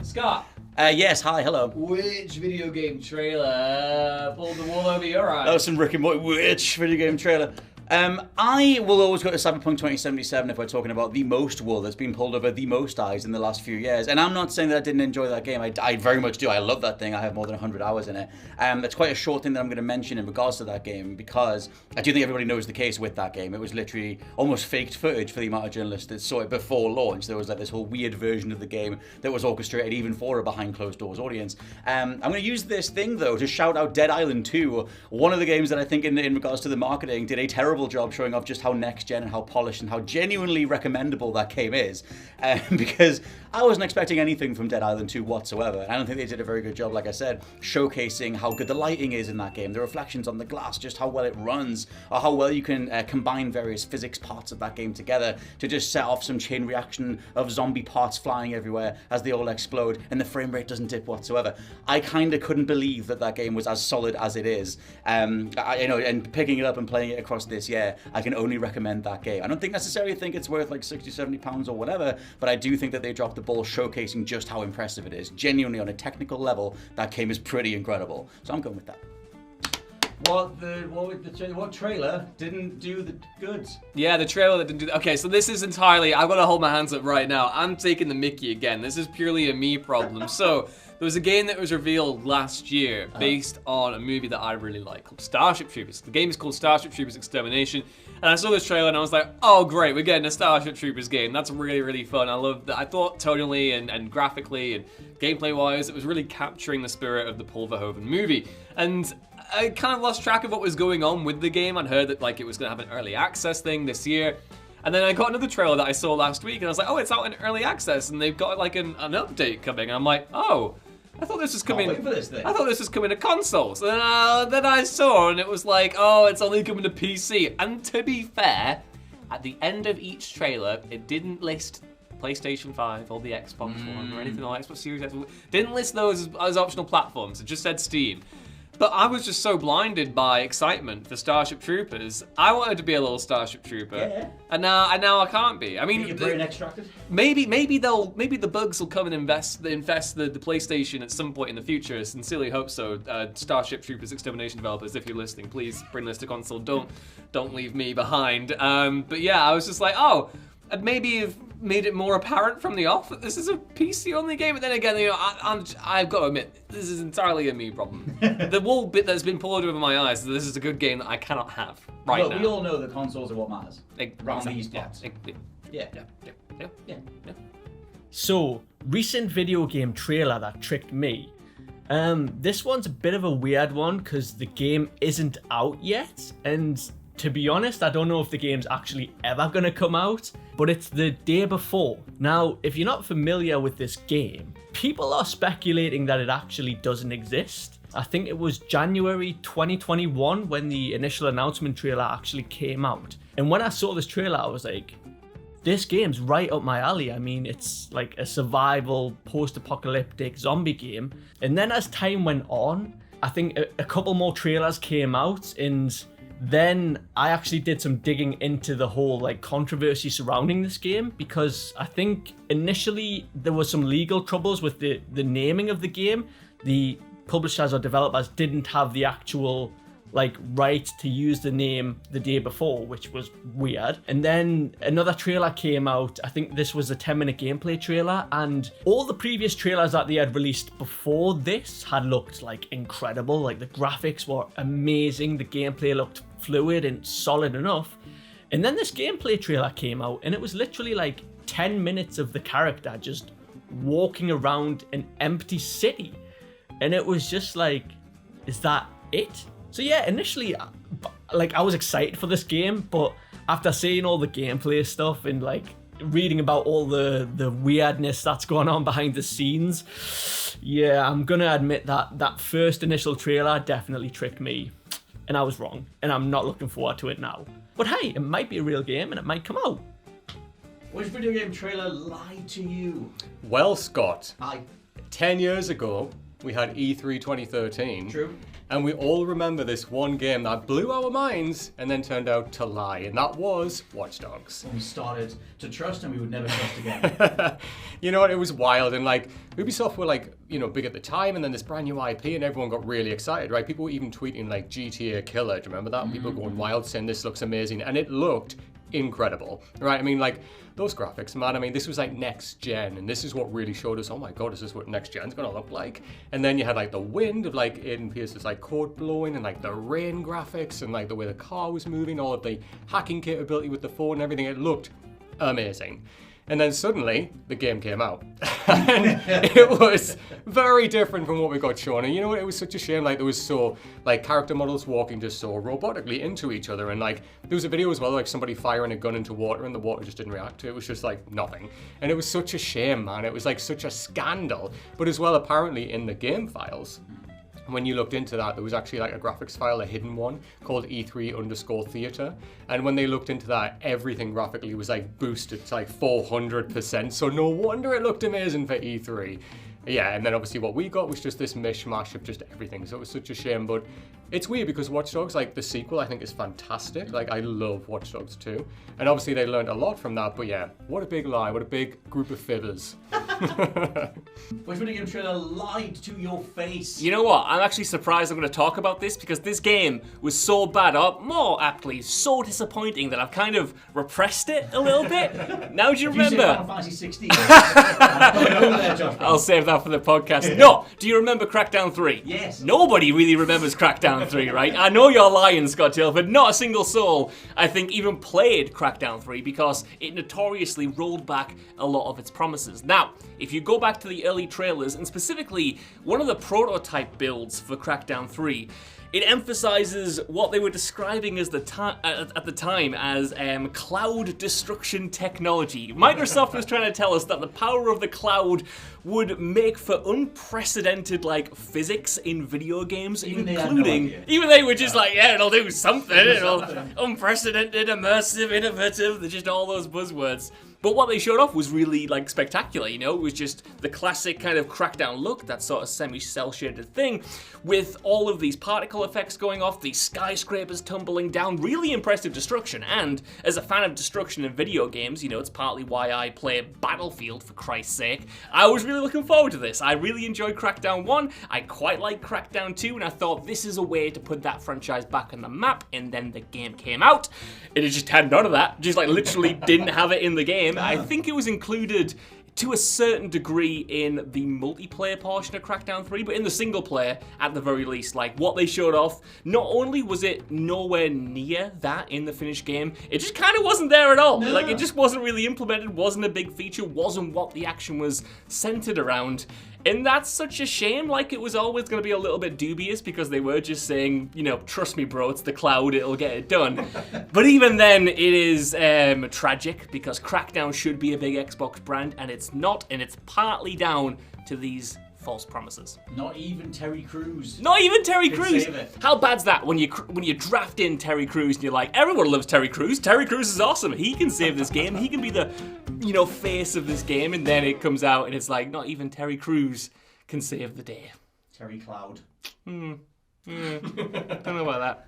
Scott. Yes, hi, hello. Which video game trailer pulled the wool over your eyes? That was some Rick and Morty. Which video game trailer? I will always go to Cyberpunk 2077 if we're talking about the most wool that's been pulled over the most eyes in the last few years. And I'm not saying that I didn't enjoy that game. I very much do. I love that thing. I have more than 100 hours in it. That's quite a short thing that I'm going to mention in regards to that game, because I do think everybody knows the case with that game. It was literally almost faked footage for the amount of journalists that saw it before launch. There was like this whole weird version of the game that was orchestrated even for a behind closed doors audience. I'm going to use this thing though to shout out Dead Island 2, one of the games that I think in regards to the marketing did a terrible job showing off just how next gen and how polished and how genuinely recommendable that game is, because I wasn't expecting anything from Dead Island 2 whatsoever. I don't think they did a very good job, like I said, showcasing how good the lighting is in that game, the reflections on the glass, just how well it runs, or how well you can combine various physics parts of that game together to just set off some chain reaction of zombie parts flying everywhere as they all explode, and the frame rate doesn't dip whatsoever. I kind of couldn't believe that game was as solid as it is. And picking it up and playing it across this year, I can only recommend that game. I don't necessarily think it's worth like 60, 70 pounds or whatever, but I do think that they dropped the ball showcasing just how impressive it is. Genuinely, on a technical level, that game is pretty incredible. So I'm going with that. What trailer didn't do the goods? Yeah, the trailer that didn't do. Okay, so this is entirely. I've got to hold my hands up right now. I'm taking the Mickey again. This is purely a me problem. So there was a game that was revealed last year based on a movie that I really like called Starship Troopers. The game is called Starship Troopers Extermination. And I saw this trailer and I was like, oh great, we're getting a Starship Troopers game. That's really, really fun. I love that. I thought tonally and graphically and gameplay wise, it was really capturing the spirit of the Pulverhoven movie. And I kind of lost track of what was going on with the game. I'd heard that like it was going to have an early access thing this year. And then I got another trailer that I saw last week and I was like, oh, it's out in early access and they've got like an update coming. And I'm like, oh, I thought this was coming. Wait for this thing. I thought this was coming to consoles. And then I saw, and it was like, oh, it's only coming to PC. And to be fair, at the end of each trailer, it didn't list PlayStation 5 or the Xbox One or anything like Xbox Series X. Didn't list those as optional platforms. It just said Steam. But I was just so blinded by excitement for Starship Troopers. I wanted to be a little Starship Trooper, yeah. and now I can't be. I mean, Get your brain extracted? maybe the bugs will come and infest the PlayStation at some point in the future. I sincerely hope so. Starship Troopers Extermination developers, if you're listening, please bring this to console. Don't leave me behind. But yeah, I was just like, oh, I'd maybe have made it more apparent from the off that this is a PC-only game. But then again, you know, I've got to admit, this is entirely a me problem. The wool bit that's been pulled over my eyes is that this is a good game that I cannot have now. We all know that consoles are what matters. Around these parts. Yeah. So, recent video game trailer that tricked me. This one's a bit of a weird one because the game isn't out yet, and to be honest, I don't know if the game's actually ever gonna come out, but it's the day before. Now, if you're not familiar with this game, people are speculating that it actually doesn't exist. I think it was January 2021 when the initial announcement trailer actually came out. And when I saw this trailer, I was like, this game's right up my alley. I mean, it's like a survival, post-apocalyptic zombie game. And then as time went on, I think a couple more trailers came out, and then I actually did some digging into the whole like controversy surrounding this game, because I think initially there was some legal troubles with the naming of the game. The publishers or developers didn't have the actual like right to use the name the day before, which was weird. And then another trailer came out. I think this was a 10-minute gameplay trailer, and all the previous trailers that they had released before this had looked like incredible. Like the graphics were amazing, the gameplay looked fluid and solid enough. And then this gameplay trailer came out, and it was literally like 10 minutes of the character just walking around an empty city. And it was just like, is that it? So yeah, initially, like I was excited for this game, but after seeing all the gameplay stuff and like reading about all the weirdness that's going on behind the scenes, yeah, I'm gonna admit that first initial trailer definitely tricked me, and I was wrong, and I'm not looking forward to it now. But hey, it might be a real game and it might come out. Which video game trailer lied to you? Well, Scott, Hi. 10 years ago, we had E3 2013. True. And we all remember this one game that blew our minds and then turned out to lie, and that was Watch Dogs. We started to trust and we would never trust again. You know what? It was wild, and like Ubisoft were like, you know, big at the time, and then this brand new IP, and everyone got really excited, right? People were even tweeting like GTA Killer. Do you remember that? People going wild saying this looks amazing, and it looked incredible, right? I mean, like those graphics, man. I mean, this was like next gen, and this is what really showed us, oh my god, is this what next gen's gonna look like? And then you had like the wind of like Aiden Pierce's like code blowing, and like the rain graphics, and like the way the car was moving, all of the hacking capability with the phone and everything. It looked amazing. And then suddenly, the game came out. And it was very different from what we got shown. And you know what? It was such a shame. Like, there was so, like, character models walking just so robotically into each other. And, like, there was a video as well, like, somebody firing a gun into water and the water just didn't react to it. It was just, like, nothing. And it was such a shame, man. It was, like, such a scandal. But as well, apparently, in the game files, when you looked into that, there was actually like a graphics file, a hidden one, called E3_theater. And when they looked into that, everything graphically was like boosted to like 400%. So no wonder it looked amazing for E3. Yeah, and then obviously what we got was just this mishmash of just everything. So it was such a shame, but it's weird because Watch Dogs, like the sequel, I think is fantastic. Like I love Watch Dogs 2. And obviously they learned a lot from that, but yeah, what a big lie, what a big group of fibbers. Which video game trailer lied to your face? You know what? I'm actually surprised I'm going to talk about this because this game was so bad, or more aptly, so disappointing that I've kind of repressed it a little bit. Now do you If you say remember? Final Fantasy 16. I'll save that for the podcast. No, do you remember Crackdown 3? Yes. Nobody really remembers Crackdown 3, right? I know you're lying, Scott Tilford. Not a single soul, I think, even played Crackdown 3 because it notoriously rolled back a lot of its promises. Now, if you go back to the early trailers, and specifically one of the prototype builds for Crackdown 3, it emphasizes what they were describing as at the time as cloud destruction technology. Microsoft was trying to tell us that the power of the cloud would make for unprecedented like physics in video games, Even they had no including idea. even they were just like, yeah, it'll do something. It'll unprecedented, immersive, innovative. They're just all those buzzwords. But what they showed off was really like spectacular, you know? It was just the classic kind of Crackdown look, that sort of semi-cell shaded thing, with all of these particle effects going off, these skyscrapers tumbling down, really impressive destruction. And as a fan of destruction in video games, you know, it's partly why I play Battlefield, for Christ's sake. I was really looking forward to this. I really enjoyed Crackdown 1, I quite liked Crackdown 2, and I thought this is a way to put that franchise back on the map, and then the game came out. It just had none of that, just like literally didn't have it in the game. I think it was included to a certain degree in the multiplayer portion of Crackdown 3, but in the single player, at the very least, like what they showed off, not only was it nowhere near that in the finished game, it just kind of wasn't there at all. Like it just wasn't really implemented, wasn't a big feature, wasn't what the action was centered around. And that's such a shame. Like, it was always going to be a little bit dubious because they were just saying, you know, trust me, bro, it's the cloud, it'll get it done. But even then, it is tragic because Crackdown should be a big Xbox brand, and it's not, and it's partly down to these false promises. Not even Terry Crews. Not even Terry Could Crews. save it. How bad's that when you draft in Terry Crews and you're like, everyone loves Terry Crews. Terry Crews is awesome. He can save this game. He can be the, you know, face of this game. And then it comes out and it's like, not even Terry Crews can save the day. Terry Cloud. Don't know about that.